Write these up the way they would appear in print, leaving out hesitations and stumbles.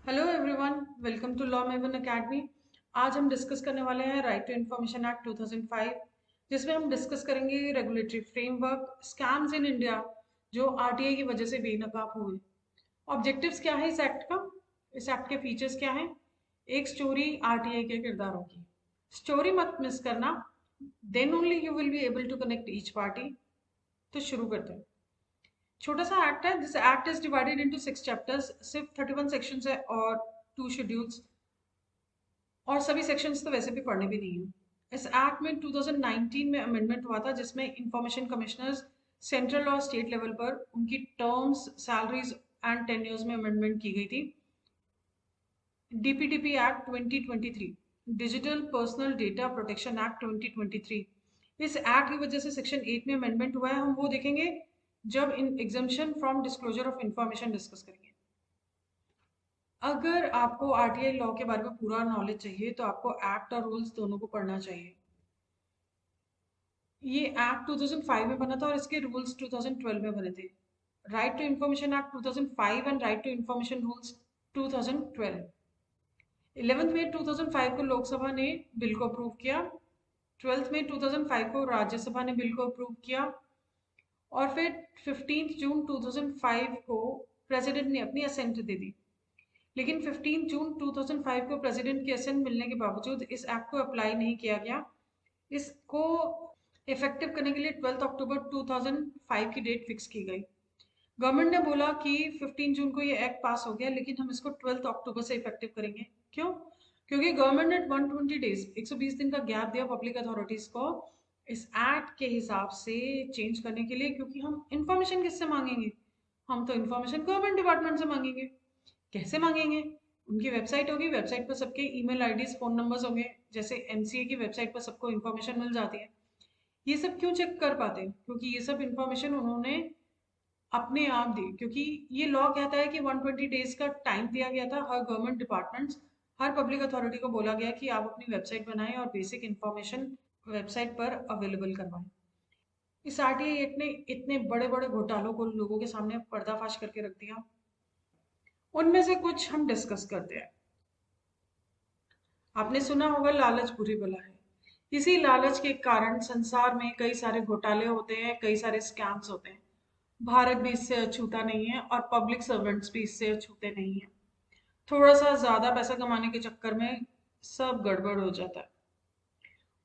Hello everyone, welcome to law maven academy. आज हम discuss करने वाले हैं राइट टू इंफॉर्मेशन एक्ट 2005, जिसमें हम डिस्कस करेंगे regulatory framework scams in India जो आरटीआई की वजह से बेनकाब हुए। ऑब्जेक्टिव्स क्या है इस एक्ट का, इस एक्ट के फीचर्स क्या हैं। एक स्टोरी आरटीआई के किरदारों की। स्टोरी मत मिस करना, then only you will be able to connect each party. तो शुरू करते हैं। छोटा सा एक्ट है। This act is divided into 6 chapters, सिर्फ 31 सेक्शंस है और 2 शेड्यूल्स। और सभी सेक्शंस तो वैसे भी पढ़ने भी नहीं है। इस एक्ट में 2019 में अमेंडमेंट हुआ था, जिसमें इंफॉर्मेशन कमिश्नर्स सेंट्रल और स्टेट लेवल पर उनकी टर्म्स, सैलरीज एंड टेन्योर्स में अमेंडमेंट की गई थी। DPDP act 2023, digital personal data protection act 2023। इस एक्ट की वजह से सेक्शन 8 में अमेंडमेंट हुआ है। हम वो देखेंगे जब in exemption from disclosure of information discuss करेंगे। अगर आपको आरटीआई लॉ के बारे में पूरा नॉलेज चाहिए तो आपको एक्ट और रूल्स दोनों को पढ़ना चाहिए। ये एक्ट 2005 में बना था और इसके रूल्स 2012 में बने थे। Right to information act 2005 and right to information rules 2012। 11 मई 2005 को लोकसभा ने बिल को अप्रूव किया। 12 मई 2005 को राज्यसभा ने बिल को अप्रूव किया और फिर 15 जून 2005 को प्रेसिडेंट ने अपनी असेंट दे दी। लेकिन 15 जून 2005 को प्रेसिडेंट की असेंट मिलने के बावजूद इस एक्ट को अप्लाई नहीं किया गया। इसको इफेक्टिव करने के लिए 12 अक्टूबर 2005 की डेट फिक्स की गई। गवर्नमेंट ने बोला कि 15 जून को ये एक्ट पास हो गया, लेकिन हम इसको 12 अक्टूबर से इफेक्टिव करेंगे। क्यों? क्योंकि गवर्नमेंट ने 120 डेज 120 दिन का गैप दिया पब्लिक अथॉरिटीज को इस एक्ट के हिसाब से चेंज करने के लिए। क्योंकि हम इंफॉर्मेशन किससे मांगेंगे? हम तो इंफॉर्मेशन गवर्नमेंट डिपार्टमेंट से मांगेंगे। कैसे मांगेंगे? उनकी वेबसाइट होगी, वेबसाइट पर सबके ईमेल आईडीज, फोन नंबर्स होंगे। जैसे एमसीए की वेबसाइट पर सबको इन्फॉर्मेशन मिल जाती है। ये सब क्यों चेक कर पाते हैं? क्योंकि ये सब इन्फॉर्मेशन उन्होंने अपने आप दी। क्योंकि ये लॉ कहता है कि 120 डेज का टाइम दिया गया था हर गवर्नमेंट डिपार्टमेंट्स, हर पब्लिक अथॉरिटी को बोला गया कि आप अपनी वेबसाइट बनाएं और बेसिक इन्फॉर्मेशन वेबसाइट पर अवेलेबल करवाएं। इस आरटीआई एक्ट ने इतने बड़े बड़े घोटालों को लोगों के सामने पर्दाफाश करके रख दिया। उनमें से कुछ हम डिस्कस करते हैं। आपने सुना होगा लालच बुरी बला है। इसी लालच के कारण संसार में कई सारे घोटाले होते हैं, कई सारे स्कैम्स होते हैं। भारत भी इससे अछूता नहीं है और पब्लिक सर्वेंट्स भी इससे अछूते नहीं है। थोड़ा सा ज्यादा पैसा कमाने के चक्कर में सब गड़बड़ हो जाता है।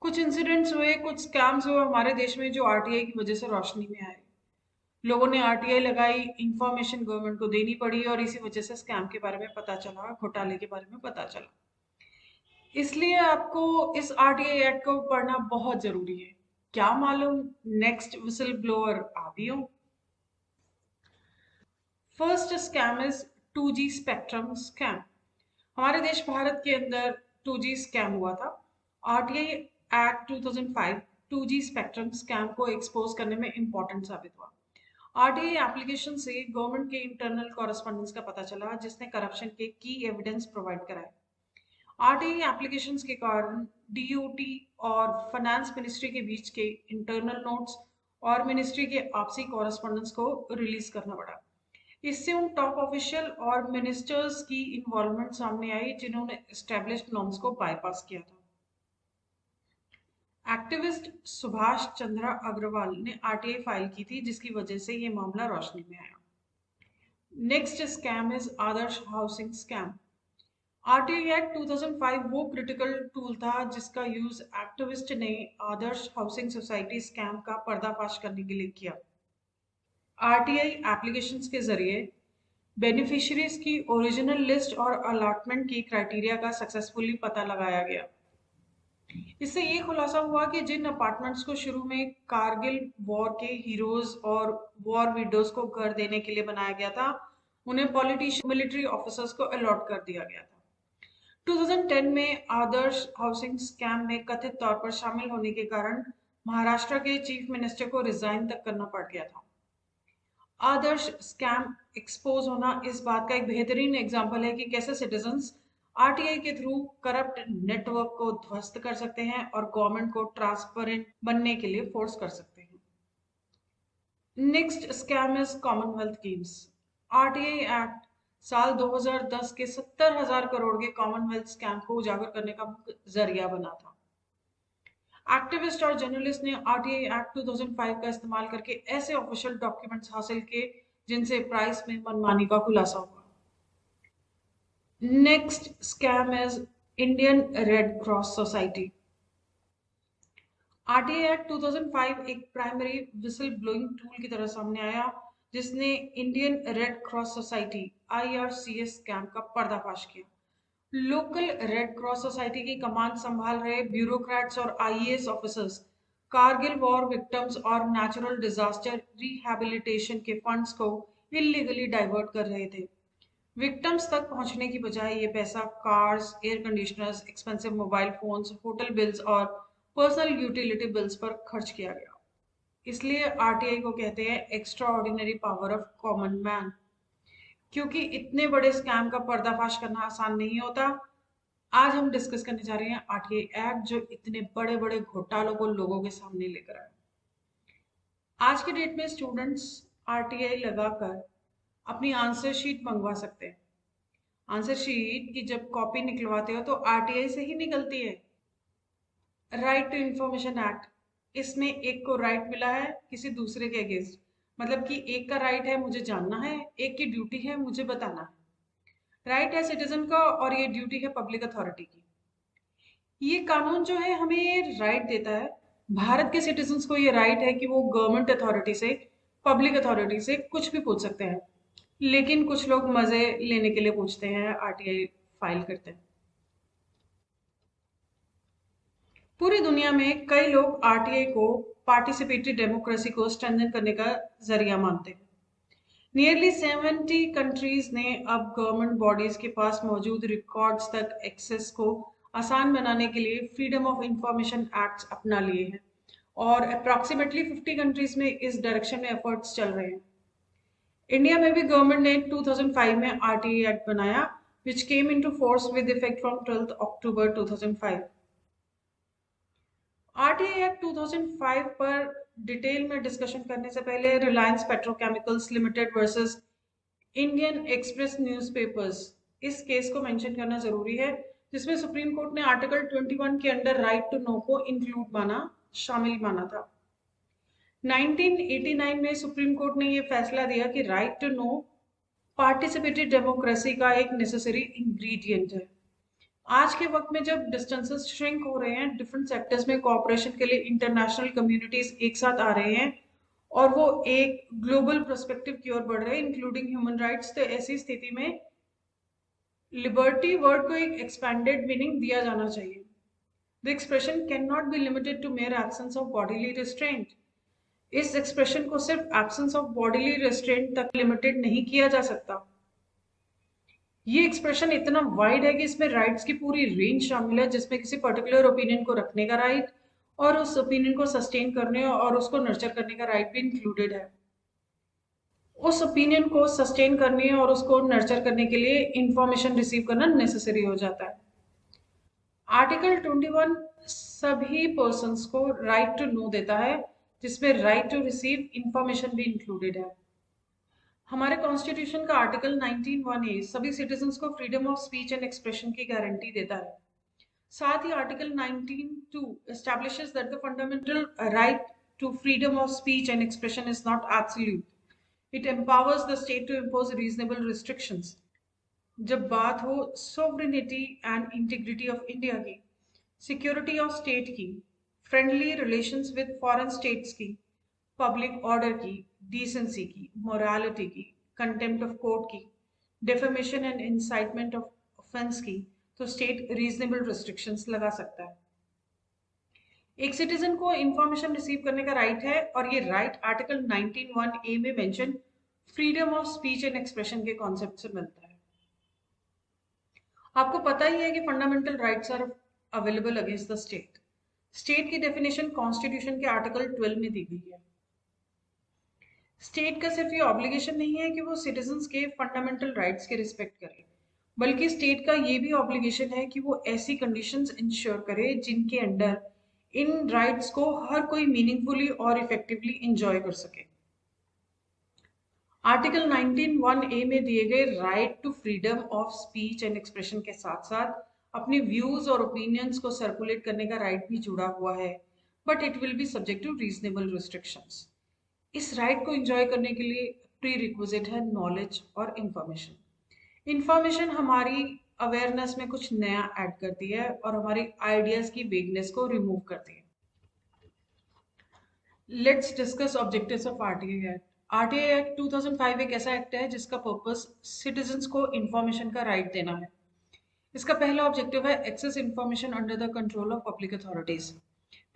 कुछ इंसिडेंट्स हुए, कुछ स्कैम्स हुए हमारे देश में जो आरटीआई की वजह से रोशनी में आए। लोगों ने आरटीआई लगाई, इंफॉर्मेशन गवर्नमेंट को देनी पड़ी और इसी वजह से स्कैम के बारे में पता चला, घोटाले के बारे में पता चला। इसलिए आपको इस आरटीआई एक्ट को पढ़ना बहुत जरूरी है। क्या मालूम नेक्स्ट विसल ब्लोअर आप ही हो। First scam is 2G spectrum scam. हमारे देश भारत के अंदर 2G स्कैम हुआ था। RTI act 2005 2G spectrum scam को एक्सपोज करने में इंपॉर्टेंट साबित हुआ। आरटीआई एप्लीकेशन से गवर्नमेंट के इंटरनल कॉरेस्पॉन्डेंस का पता चला, जिसने करप्शन के की एविडेंस प्रोवाइड कराए। आरटीआई एप्लीकेशंस के कारण डीओटी और फाइनेंस मिनिस्ट्री के बीच के इंटरनल नोट्स और मिनिस्ट्री के आपसी कॉरेस्पॉन्डेंस को रिलीज करना पड़ा। इससे उन टॉप ऑफिशियल और मिनिस्टर्स की इन्वॉल्वमेंट सामने आई जिन्होंने एस्टेब्लिश्ड नॉर्म्स को बाईपास किया था। एक्टिविस्ट सुभाष चंद्र अग्रवाल ने आरटीआई फाइल की थी, जिसकी वजह से ये मामला रोशनी में आया। Next scam is Adarsh housing scam. RTI act 2005 वो क्रिटिकल टूल था जिसका यूज एक्टिविस्ट ने आदर्श हाउसिंग सोसाइटी स्कैम का पर्दाफाश करने के लिए किया। आरटीआई एप्लीकेशंस के जरिए बेनिफिशियरीज की ओरिजिनल लिस्ट और अलॉटमेंट की क्राइटेरिया का सक्सेसफुली पता लगाया गया। इससे ये खुलासा हुआ कि जिन अपार्टमेंट्स को शुरू में कारगिल वॉर के हीरोज और वॉर विडोज को घर देने के लिए बनाया गया था, उन्हें पॉलिटिशियन, मिलिट्री ऑफिसर्स को अलॉट कर दिया गया था। 2010 में आदर्श हाउसिंग स्कैम में कथित तौर पर शामिल होने के कारण महाराष्ट्र के चीफ मिनिस्टर को रिजाइन तक करना पड़ गया था। आदर्श स्कैम एक्सपोज होना इस बात का एक बेहतरीन एग्जाम्पल है कि कैसे सिटीजन्स आरटीआई के थ्रू करप्ट नेटवर्क को ध्वस्त कर सकते हैं और गवर्नमेंट को ट्रांसपेरेंट बनने के लिए फोर्स कर सकते हैं। Next scam is Commonwealth games. RTI act साल 2010 के 70,000 करोड़ के कॉमनवेल्थ स्कैम को उजागर करने का मुख्य जरिया बना था। एक्टिविस्ट और जर्नलिस्ट ने आरटीआई एक्ट 2005 का इस्तेमाल करके ऐसे ऑफिशियल डॉक्यूमेंट्स हासिल किए जिनसे प्राइस में मनमानी का खुलासा हुआ। Next scam is Indian red cross society. RTI act 2005 एक प्राइमरी विसल ब्लोइंग टूल की तरह सामने आया जिसने Indian red cross society IRCS scam का पर्दाफाश किया। लोकल रेड क्रॉस सोसाइटी की कमान संभाल रहे ब्यूरोक्रेट्स और IAS officers Kargil war victims और नेचुरल डिजास्टर रिहैबिलिटेशन के फंड्स को इलीगली डाइवर्ट कर रहे थे। विक्टिम्स तक पहुंचने की बजाय ये पैसा cars, air conditioners, expensive mobile phones, hotel bills और पर्सनल यूटिलिटी बिल्स पर खर्च किया गया। इसलिए आरटीआई को कहते हैं extra ordinary power of common man. क्योंकि इतने बड़े स्कैम का पर्दाफाश करना आसान नहीं होता, आज हम डिस्कस करने जा रहे हैं आरटीआई एक्ट जो इतने बड़े बड़े घोटालों को लोगों के सामने लेकर आए। आज के डेट में स्टूडेंट्स आरटीआई लगाकर अपनी आंसर शीट मंगवा सकते हैं। आंसर शीट की जब कॉपी निकलवाते हो तो आरटीआई से ही निकलती है। राइट टू इंफॉर्मेशन एक्ट, इसमें एक को राइट मिला है किसी दूसरे के अगेंस्ट, मतलब कि एक का राइट है मुझे जानना है, एक की ड्यूटी है मुझे बताना है। राइट है सिटीजन का और ये ड्यूटी है पब्लिक अथॉरिटी की। ये कानून जो है हमें ये राइट देता है, भारत के सिटीजन्स को ये राइट है कि वो गवर्नमेंट अथॉरिटी से, पब्लिक अथॉरिटी से कुछ भी पूछ सकते हैं। लेकिन कुछ लोग मजे लेने के लिए पूछते हैं, आरटीआई फाइल करते हैं। पूरी दुनिया में कई लोग आरटीआई को पार्टिसिपेटरी डेमोक्रेसी को स्ट्रेंथन करने का जरिया मानते हैं। नियरली 70 कंट्रीज ने अब गवर्नमेंट बॉडीज के पास मौजूद रिकॉर्ड्स तक एक्सेस को आसान बनाने के लिए फ्रीडम ऑफ इंफॉर्मेशन एक्ट्स अपना लिए हैं और अप्रॉक्सीमेटली 50 कंट्रीज में इस डायरेक्शन में एफर्ट्स चल रहे हैं। इंडिया में भी गवर्नमेंट ने 2005 में आरटीआई एक्ट बनाया which came into force with effect from 12 October 2005। RTI act 2005 पर डिटेल में डिस्कशन करने से पहले Reliance Petrochemicals Limited versus Indian Express newspapers, इस केस को मेंशन करना जरूरी है जिसमें सुप्रीम कोर्ट ने आर्टिकल 21 के अंडर राइट टू नो को इंक्लूड माना, शामिल माना था। 1989 में सुप्रीम कोर्ट ने यह फैसला दिया कि right to know participatory democracy का एक नेसेसरी इंग्रेडिएंट है। आज के वक्त में जब डिस्टेंसेस श्रिंक हो रहे हैं, डिफरेंट सेक्टर्स में कोऑपरेशन के लिए इंटरनेशनल कम्युनिटीज एक साथ आ रहे हैं और वो एक ग्लोबल पर्सपेक्टिव की ओर बढ़ रहे हैं इंक्लूडिंग ह्यूमन राइट्स, तो ऐसी स्थिति में लिबर्टी वर्ड को एक एक्सपैंडेड मीनिंग दिया जाना चाहिए। The expression cannot be limited to mere absence of bodily restraint. इस एक्सप्रेशन को सिर्फ एब्सेंस ऑफ बॉडीली रिस्ट्रेंट तक लिमिटेड नहीं किया जा सकता। ये एक्सप्रेशन इतना वाइड है कि इसमें राइट्स की पूरी रेंज शामिल है, जिसमें किसी पर्टिकुलर ओपिनियन को रखने का राइट और उस ओपिनियन को सस्टेन करने और उसको नर्चर करने का राइट भी इंक्लूडेड है। उस ओपिनियन को सस्टेन करने और उसको नर्चर करने के लिए इंफॉर्मेशन रिसीव करना नेसेसरी हो जाता है। आर्टिकल 21 सभी पर्सन्स को राइट टू नो देता है, जिसमें राइट टू रिसीव इंफॉर्मेशन भी इंक्लूडेड है। हमारे कॉन्स्टिट्यूशन का आर्टिकल 19(1)(a) सभी सिटीजन्स को freedom of speech and expression की गारंटी देता है। साथ ही article 19(2) establishes that the fundamental right to freedom of speech and expression is not absolute, it empowers the state to impose reasonable restrictions. जब बात हो sovereignty and integrity of India की, security of state की, friendly relations with foreign states की, public order की, decency की, morality की, contempt of court की, defamation and incitement of offence की, तो स्टेट रीजनेबल रिस्ट्रिक्शंस लगा सकता है। एक सिटीजन को इंफॉर्मेशन रिसीव करने का राइट है और ये राइट आर्टिकल 19(1)(a) में mention freedom of speech and expression के कॉन्सेप्ट से मिलता है। आपको पता ही है कि fundamental rights are available against the state. State की डेफिनेशन कॉन्स्टिट्यूशन के आर्टिकल 12 में दी गई है। स्टेट का सिर्फ ये ऑब्लिगेशन नहीं है कि वो सिटीजन्स के फंडामेंटल राइट्स के रिस्पेक्ट करे, बल्कि स्टेट का ये भी ऑब्लिगेशन है कि वो ऐसी कंडीशंस इंश्योर करे जिनके अंडर इन राइट्स को हर कोई मीनिंगफुली और इफेक्टिवली इंजॉय कर सके। आर्टिकल 19(1)(a) में दिए गए right to freedom of speech and expression के साथ साथ अपने व्यूज और ओपिनियंस को सर्कुलेट करने का राइट भी जुड़ा हुआ है, but it will be subject to reasonable restrictions. इस राइट को एंजॉय करने के लिए प्री रिक्विजिट है नॉलेज और इंफॉर्मेशन। इंफॉर्मेशन हमारी अवेयरनेस में कुछ नया ऐड करती है और हमारी आइडियाज की वेगनेस को रिमूव करती है। Let's discuss objectives of RTI act. RTI act 2005 एक ऐसा एक्ट है जिसका पर्पस सिटीजन्स को इंफॉर्मेशन का राइट देना है। इसका पहला ऑब्जेक्टिव है access information under the control of public authorities.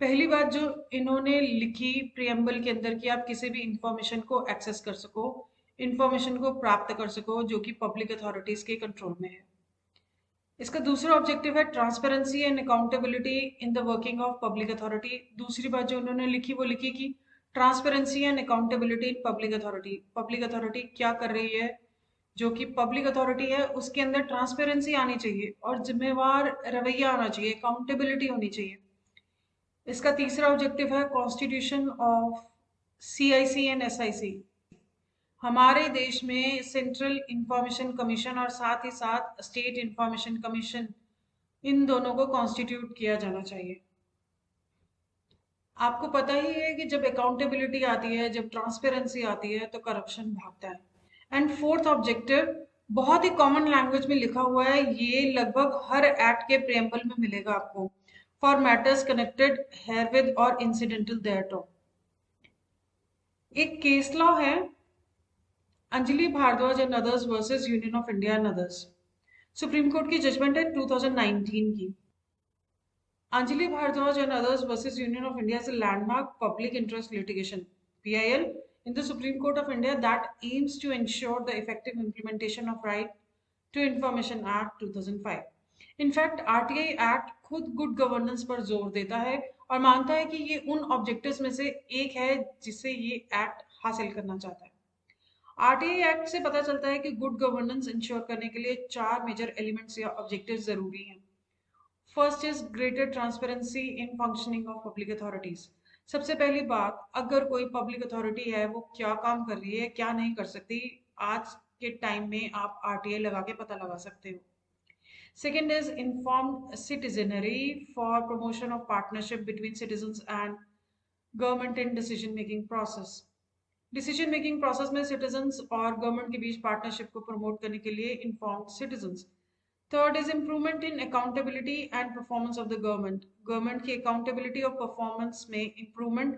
पहली बात जो इन्होंने लिखी प्रियम्बल के अंदर कि आप किसी भी इंफॉर्मेशन को एक्सेस कर सको, इंफॉर्मेशन को प्राप्त कर सको जो कि पब्लिक अथॉरिटीज के कंट्रोल में है। इसका दूसरा ऑब्जेक्टिव है transparency and accountability in the working of public authority. दूसरी बात जो उन्होंने लिखी वो लिखी कि transparency and accountability in public authority. Public authority क्या कर रही है, जो कि पब्लिक अथॉरिटी है उसके अंदर ट्रांसपेरेंसी आनी चाहिए और जिम्मेवार रवैया आना चाहिए, अकाउंटेबिलिटी होनी चाहिए। इसका तीसरा ऑब्जेक्टिव है constitution of CIC and SIC. हमारे देश में सेंट्रल इंफॉर्मेशन कमीशन और साथ ही साथ स्टेट इंफॉर्मेशन कमीशन, इन दोनों को कॉन्स्टिट्यूट किया जाना चाहिए। आपको पता ही है कि जब अकाउंटेबिलिटी आती है, जब ट्रांसपेरेंसी आती है तो करप्शन भागता है। एंड फोर्थ ऑब्जेक्टिव बहुत ही कॉमन लैंग्वेज में लिखा हुआ है, ये लगभग हर एक्ट के प्रियम्बल में मिलेगा आपको। फॉर मैटर्स कनेक्टेड हेयरविद और इंसिडेंटल देयरटो। एक केस लॉ है Anjali Bhardwaj and others versus union of India and others. Supreme court की जजमेंट है 2019 की। Anjali Bhardwaj and others versus Union of India is a landmark public interest litigation (PIL) in the Supreme Court of India that aims to ensure the effective implementation of Right to Information Act 2005. In fact, RTI Act खुद good governance पर जोर देता है और मानता है कि ये उन ऑब्जेक्टिव्स में से एक है जिसे ये एक्ट हासिल करना चाहता है। आरटीआई एक्ट से पता चलता है कि गुड गवर्नेंस इंश्योर करने के लिए 4 मेजर एलिमेंट्स या ऑब्जेक्टिव्स जरूरी हैं। First is greater transparency in functioning of public authorities. सबसे पहली बात, अगर कोई पब्लिक अथॉरिटी है वो क्या काम कर रही है, क्या नहीं कर सकती, आज के टाइम में आप आरटीआई लगा के पता लगा सकते हो। Second is informed citizenry for promotion of partnership between citizens and government in decision making process. Decision making process में सिटीजन्स और गवर्नमेंट के बीच पार्टनरशिप को प्रमोट करने के लिए informed citizens. Third is improvement in accountability and performance of the government. Government की accountability और performance में improvement.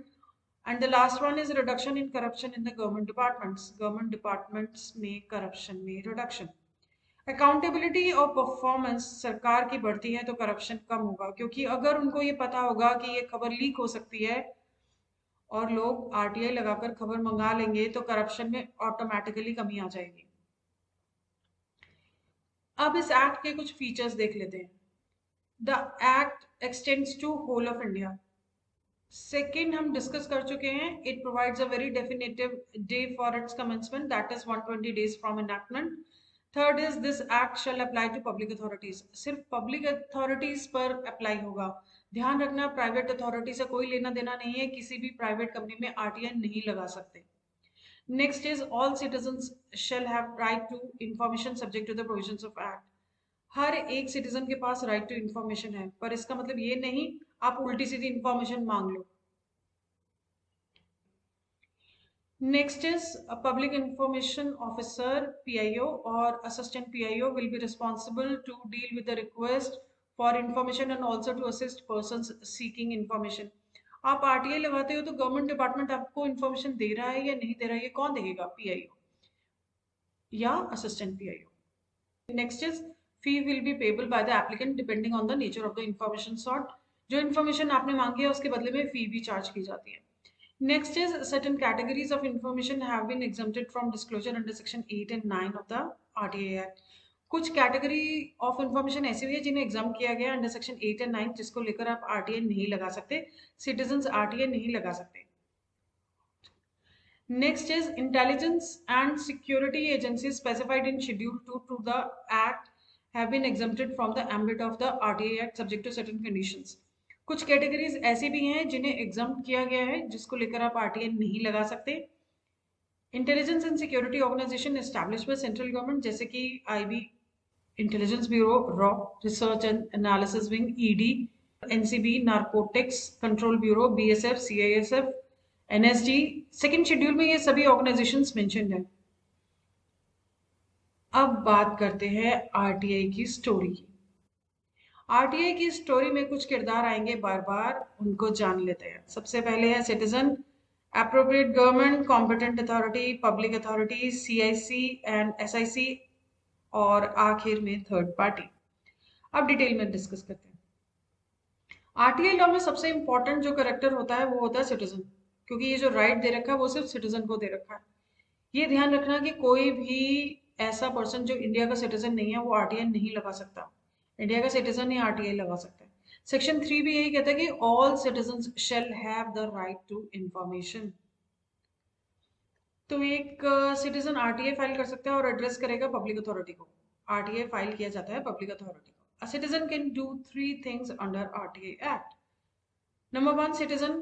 And the last one is reduction in corruption in the government departments. Government departments में corruption में reduction. Accountability और performance सरकार की बढ़ती है तो corruption कम होगा, क्योंकि अगर उनको ये पता होगा कि ये खबर लीक हो सकती है और लोग आरटीआई लगाकर खबर मंगा लेंगे तो करप्शन में ऑटोमेटिकली कमी आ जाएगी। अब इस एक्ट के कुछ फीचर्स देख लेते हैं। The act extends to whole of India. Second हम डिस्कस कर चुके हैं, it provides a very definitive day for its commencement, that is 120 days from enactment. Third is this act shall apply to public authorities. सिर्फ public authorities पर apply होगा। ध्यान रखना, private authority से कोई लेना देना नहीं है, किसी भी प्राइवेट कंपनी में आरटीआई नहीं लगा सकते। Next is all citizens shall have right to information subject to the provisions of act. हर एक सिटीजन के पास राइट टू इंफॉर्मेशन है, पर इसका मतलब ये नहीं आप उल्टी सीधी इंफॉर्मेशन मांग लो। Next is public information officer PIO और assistant PIO will be responsible to deal with the request for information and also to assist persons seeking information. आप आरटीआई लगाते हो तो गवर्नमेंट डिपार्टमेंट आपको इन्फॉर्मेशन दे रहा है या नहीं दे रहा है, ये कौन देखेगा? पीआईओ या assistant PIO. Next is fee will be payable by the applicant depending on the nature of the information sought. जो इन्फॉर्मेशन आपने मांगी है उसके बदले में फी भी चार्ज की जाती है। Next is certain categories of information have been exempted from disclosure under section 8 and 9 of the RTI act. कुछ कैटेगरी ऑफ इंफॉर्मेशन ऐसी हुई है जिन्हें एग्जाम किया गया अंडर सेक्शन 8 and 9, जिसको लेकर आप आरटीआई नहीं लगा सकते, सिटीजन्स आरटीआई नहीं लगा सकते। Next is intelligence and security agencies specified in Schedule 2 to the Act have been exempted from the ambit of the RTI Act subject to certain conditions. कुछ कैटेगरीज ऐसी भी हैं जिन्हें एग्जाम किया गया है, जिसको लेकर आप आरटीआई नहीं लगा सकते। Intelligence and security organisation establish by central government, जैसे कि आईबी, इंटेलिजेंस ब्यूरो, रॉ, research and analysis wing, ED, NCB, narcotics control bureau, BSF, CISF, NSG. Second schedule में ये सभी ऑर्गेनाइजेशंस मेंशन्ड है। अब बात करते हैं आरटीआई की स्टोरी की। आरटीआई की स्टोरी में कुछ किरदार आएंगे बार बार, उनको जान लेते हैं। सबसे पहले है citizen, appropriate government, competent authority, public authority, CIC and SIC, और आखिर में थर्ड पार्टी। अब डिटेल में डिस्कस करते हैं। आरटीआई लॉ में सबसे इंपॉर्टेंट जो करेक्टर होता है वो होता है सिटीजन, क्योंकि ये जो राइट दे रखा है वो सिर्फ सिटीजन को दे रखा है। ये ध्यान रखना कि कोई भी ऐसा पर्सन जो इंडिया का सिटीजन नहीं है वो आरटीआई नहीं लगा सकता। इंडिया का सिटीजन ही आरटीआई लगा सकता है। सेक्शन 3 भी यही कहता है कि all citizen shall have the right to information. तो एक सिटीजन आरटीआई फाइल कर सकता है और एड्रेस करेगा पब्लिक अथॉरिटी को। आरटीआई फाइल किया जाता है पब्लिक अथॉरिटी को। A citizen can do 3 things under RTI act. Number 1, citizen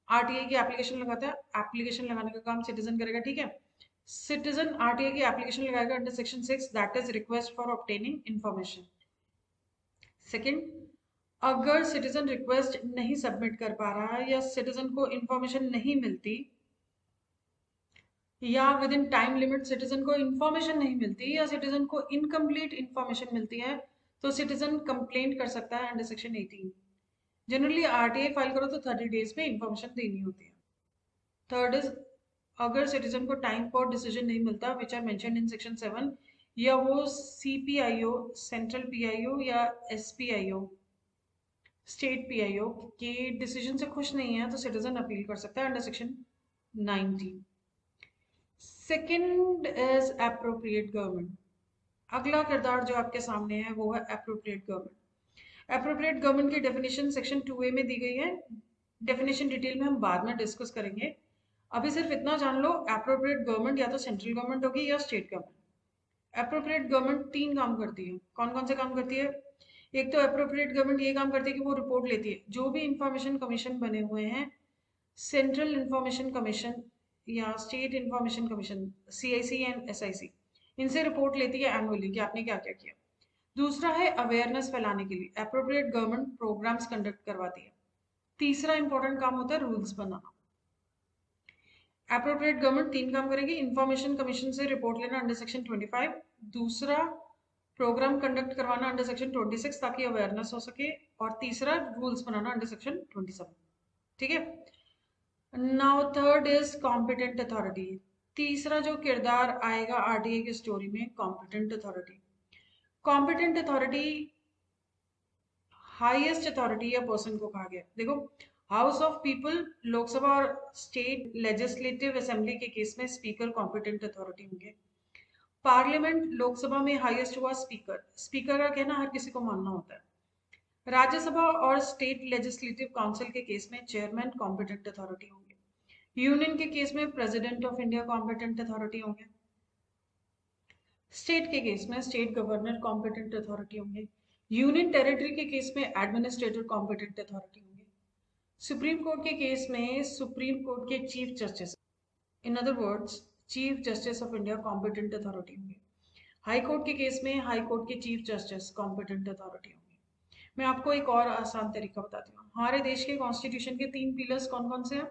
RTI की एप्लीकेशन लगाता है। एप्लीकेशन लगाने का काम सिटीजन करेगा, ठीक है। सिटीजन आरटीआई की एप्लीकेशन लगाएगा under section 6, that is request for obtaining information. Second, अगर सिटीजन रिक्वेस्ट नहीं सबमिट कर पा रहा है या सिटीजन को इंफॉर्मेशन नहीं मिलती या with in time limit citizen को इंफॉर्मेशन नहीं मिलती या सिटीजन को इनकम्प्लीट इंफॉर्मेशन मिलती है, तो सिटीजन कंप्लेंट कर सकता है under section 18। Generally RTI file करो तो 30 डेज में इंफॉर्मेशन देनी होती है। थर्ड इज, अगर सिटीजन को टाइम पर डिसीजन नहीं मिलता which are mentioned in section 7, या वो सीपीआईओ, सेंट्रल पीआईओ या एसपीआईओ, स्टेट पीआईओ के डिसीजन से खुश नहीं है, तो सिटीजन अपील कर सकता है under section 19। Second is appropriate government. अगला किरदार जो आपके सामने है वो है एप्रोप्रिएट गवर्नमेंट। एप्रोप्रिएट गवर्नमेंट की डेफिनेशन सेक्शन 2A में दी गई है। डेफिनेशन डिटेल में हम बाद में डिस्कस करेंगे। अभी सिर्फ इतना जान लो, एप्रोप्रिएट गवर्नमेंट या तो सेंट्रल गवर्नमेंट होगी या स्टेट गवर्नमेंट। एप्रोप्रिएट गवर्नमेंट 3 काम करती है। कौन कौन से काम करती है? एक तो एप्रोप्रिएट गवर्नमेंट ये काम करती है कि वो रिपोर्ट लेती है, जो भी इंफॉर्मेशन कमीशन बने हुए हैं, सेंट्रल इंफॉर्मेशन कमीशन या state information commission, CIC and SIC, इनसे रिपोर्ट लेती है एनुअली कि आपने क्या क्या किया। दूसरा है अवेयरनेस फैलाने के लिए एप्रोप्रिएट गवर्नमेंट प्रोग्राम्स कंडक्ट करवाती है। तीसरा इंपॉर्टेंट काम होता है रूल्स बनाना। एप्रोप्रिएट गवर्नमेंट 3 काम करेगी। इंफॉर्मेशन कमीशन से रिपोर्ट लेना अंडर सेक्शन 25, दूसरा प्रोग्राम कंडक्ट करवाना अंडर सेक्शन 26 ताकि अवेयरनेस हो सके, और तीसरा रूल्स बनाना अंडर सेक्शन 27, ठीक है। Now third is competent authority. तीसरा जो किरदार आएगा आरटीआई की स्टोरी में, competent authority. Competent authority highest authority या पर्सन को कहा गया। देखो, हाउस ऑफ पीपल, लोकसभा और स्टेट लेजिस्लेटिव असेंबली के केस में स्पीकर कॉम्पिटेंट अथॉरिटी होंगे। पार्लियामेंट, लोकसभा में हाईएस्ट हुआ स्पीकर, स्पीकर का कहना हर किसी को मानना होता है। राज्यसभा और स्टेट लेजिस्लेटिव काउंसिल के केस में चेयरमैन कॉम्पिटेंट अथॉरिटी होंगे। यूनियन के केस में president of India competent authority होंगे। स्टेट के केस में स्टेट गवर्नर कॉम्पिटेंट अथॉरिटी होंगे। यूनियन टेरिटरी के केस में एडमिनिस्ट्रेटर कॉम्पिटेंट अथॉरिटी होंगे। सुप्रीम कोर्ट के केस में सुप्रीम कोर्ट के chief justice, in other words chief justice of India competent authority होंगे। हाई कोर्ट के केस में हाई कोर्ट के चीफ जस्टिस कॉम्पिटेंट अथॉरिटी होंगे। मैं आपको एक और आसान तरीका बताती हूँ। हमारे देश के कॉन्स्टिट्यूशन के 3 पिलर्स कौन कौन से हैं?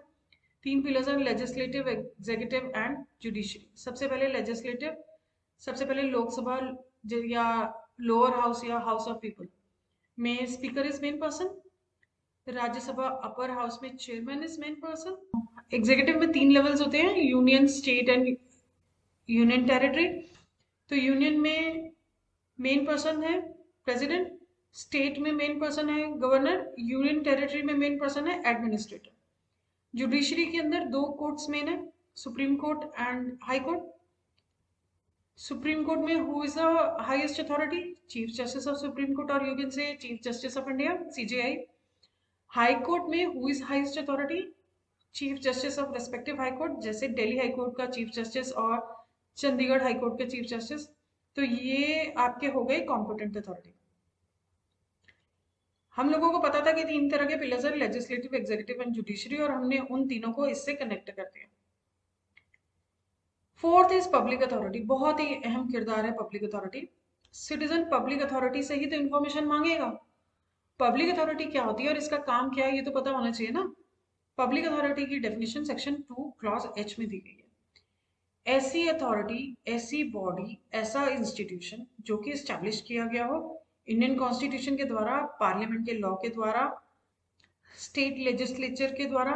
3 पिलर्स हैं, लेजिस्लेटिव, एग्जीक्यूटिव एंड जुडिशरी। सबसे पहले लेजिस्लेटिव, सबसे पहले लोकसभा या लोअर हाउस या हाउस ऑफ पीपल में speaker is main person. Rajya Sabha upper house में chairman is main person. Executive में 3 लेवल्स होते हैं, union, state and union territory. तो यूनियन में मेन पर्सन है प्रेसिडेंट, स्टेट में मेन पर्सन है गवर्नर, यूनियन टेरिटरी में मेन पर्सन है एडमिनिस्ट्रेटर। जुडिशरी के अंदर 2 कोर्ट्स मेन है, supreme court and high court. Supreme court में who is the highest authority? Chief justice of supreme court, और you can say chief justice of India, CJI. High court में who is highest authority? Chief justice of respective high court, जैसे Delhi high court का chief justice और Chandigarh high court के chief justice. तो ये आपके हो गए कॉम्पिटेंट अथॉरिटी। हम लोगों को पता था कि 3 तरह के पिलर्स हैं, लेजिस्लेटिव, एग्जीक्यूटिव एंड जुडिशरी, और हमने उन तीनों को इससे कनेक्ट कर दिया। फोर्थ इज पब्लिक अथॉरिटी, बहुत ही अहम किरदार है public authority. Citizen public authority से ही तो इन्फॉर्मेशन मांगेगा। पब्लिक अथॉरिटी क्या होती है और इसका काम क्या है ये तो पता होना चाहिए ना। पब्लिक अथॉरिटी की डेफिनेशन सेक्शन 2 क्लॉज H में दी गई है। ऐसी अथॉरिटी, ऐसी बॉडी, ऐसा इंस्टीट्यूशन जो कि स्टैब्लिश किया गया हो इंडियन कॉन्स्टिट्यूशन के द्वारा, पार्लियामेंट के लॉ के द्वारा, स्टेट लेजिस्लेचर के द्वारा,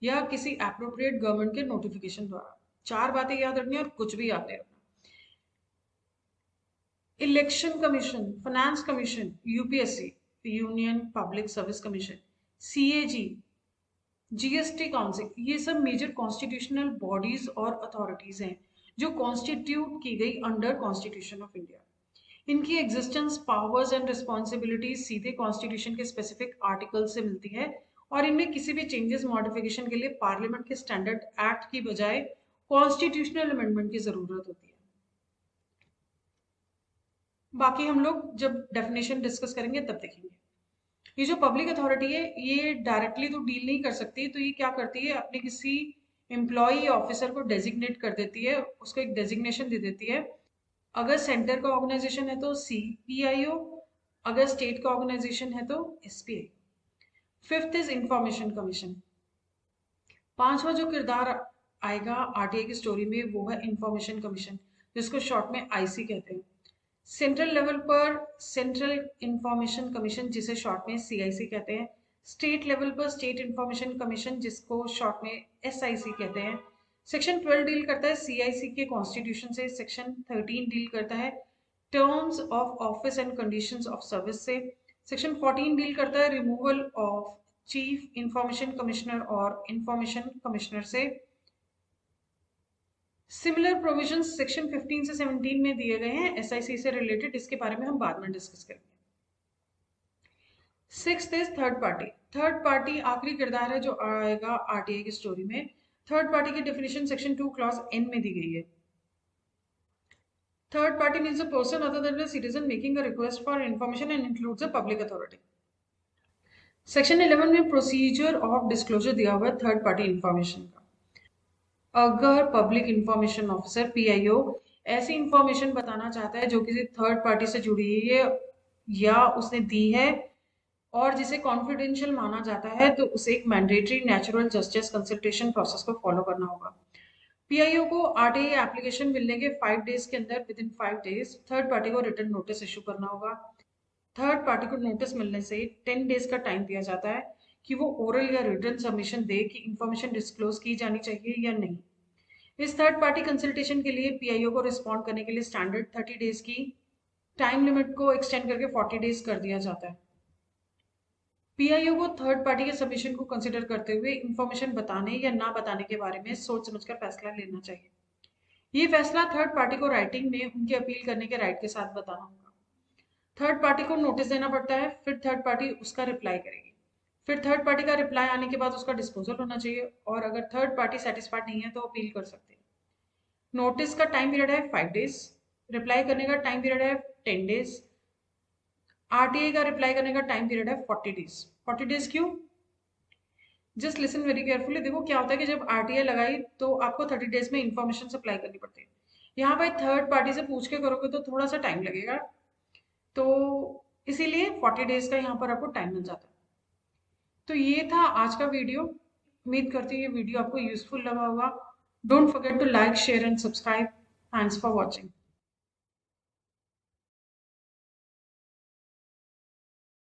या किसी एप्रोप्रिएट गवर्नमेंट के नोटिफिकेशन द्वारा। चार बातें याद रखनी और कुछ भी याद नहीं रखना। Election commission, finance commission, UPSC union public service commission, CAG, GST council, ये सब मेजर कॉन्स्टिट्यूशनल बॉडीज और अथॉरिटीज हैं जो कॉन्स्टिट्यूट की गई अंडर कॉन्स्टिट्यूशन ऑफ इंडिया। इनकी एग्जिस्टेंस, पावर्स एंड रिस्पॉन्सिबिलिटीज सीधे कॉन्स्टिट्यूशन के स्पेसिफिक आर्टिकल से मिलती है और इनमें किसी भी चेंजेस, मॉडिफिकेशन के लिए पार्लियामेंट के स्टैंडर्ड एक्ट की बजाय कॉन्स्टिट्यूशनल अमेंडमेंट की जरूरत होती है। बाकी हम लोग जब डेफिनेशन डिस्कस करेंगे तब देखेंगे। ये जो पब्लिक अथॉरिटी है ये डायरेक्टली तो डील नहीं कर सकती, तो ये क्या करती है, अपने किसी एम्प्लॉई ऑफिसर को डेजिग्नेट कर देती है, उसको एक डेजिग्नेशन दे देती है। अगर सेंटर का ऑर्गेनाइजेशन है तो CPIO, अगर स्टेट का ऑर्गेनाइजेशन है तो SPI। Fifth is information commission. पांचवा जो किरदार आएगा RTI की स्टोरी में वो है इंफॉर्मेशन कमीशन, जिसको शॉर्ट में IC कहते हैं। सेंट्रल लेवल पर सेंट्रल इंफॉर्मेशन कमीशन, जिसे शॉर्ट में CIC कहते हैं। स्टेट लेवल पर स्टेट इंफॉर्मेशन कमीशन, जिसको शॉर्ट में SIC कहते हैं। सेक्शन 12 डील करता है CIC के कॉन्स्टिट्यूशन से। सेक्शन 13 डील करता है terms of office and conditions of service से। सेक्शन 14 डील करता है removal of chief information commissioner और इंफॉर्मेशन कमिश्नर से। सिमिलर प्रोविजंस सेक्शन 15 से 17 में दिए गए हैं SIC से रिलेटेड, इसके बारे में हम बाद में डिस्कस करेंगे। Sixth is third party. Third party आखिरी किरदार है जो आएगा RTI की स्टोरी में। थर्ड पार्टी की डेफिनेशन सेक्शन 2 क्लॉज N में दी गई है। Third party means a person other than a citizen making a request for information and includes a public authority. Section 11 में प्रोसीजर ऑफ डिस्क्लोजर दिया हुआ है थर्ड पार्टी इंफॉर्मेशन का। अगर पब्लिक इंफॉर्मेशन ऑफिसर PIO ऐसी इंफॉर्मेशन बताना चाहता है जो किसी थर्ड पार्टी से जुड़ी है या उसने दी है और जिसे कॉन्फिडेंशियल माना जाता है, तो उसे एक mandatory natural justice consultation process को फॉलो करना होगा। PIO को RTI एप्लीकेशन मिलने के 5 डेज के अंदर, with in 5 days, third party को रिटर्न नोटिस इशू करना होगा। थर्ड पार्टी को नोटिस मिलने से 10 डेज का टाइम दिया जाता है कि वो ओरल या रिटर्न सबमिशन दे कि इंफॉर्मेशन डिस्क्लोज की जानी चाहिए या नहीं। इस थर्ड पार्टी कंसल्टेशन के लिए PIO को रिस्पॉन्ड करने के लिए स्टैंडर्ड 30 डेज की टाइम लिमिट को एक्सटेंड करके 40 डेज कर दिया जाता है। PIO को थर्ड पार्टी के सबमिशन को कंसिडर करते हुए इंफॉर्मेशन बताने या ना बताने के बारे में सोच समझकर फैसला लेना चाहिए। ये फैसला थर्ड पार्टी को राइटिंग में उनकी अपील करने के राइट के साथ बताना होगा। थर्ड पार्टी को नोटिस देना पड़ता है, फिर थर्ड पार्टी उसका रिप्लाई करेगी, फिर थर्ड पार्टी का रिप्लाई आने के बाद उसका डिस्पोजल होना चाहिए, और अगर थर्ड पार्टी सेटिस्फाइड नहीं है तो अपील कर सकते हैं। नोटिस का टाइम पीरियड है 5 डेज, रिप्लाई करने का टाइम पीरियड है 10 डेज, RTI का रिप्लाई करने का टाइम पीरियड है 40 डेज। 40 डेज क्यों? Just listen very carefully. देखो क्या होता है कि जब RTI लगाई तो आपको 30 डेज में इंफॉर्मेशन सप्लाई करनी पड़ती है। यहाँ पर थर्ड पार्टी से पूछ के करोगे तो थोड़ा सा टाइम लगेगा, तो इसीलिए 40 डेज का यहाँ पर आपको टाइम मिल जाता है। तो ये था आज का वीडियो। उम्मीद करती हूँ ये वीडियो आपको यूजफुल लगा होगा। Don't forget to like, share and subscribe. Thanks for watching.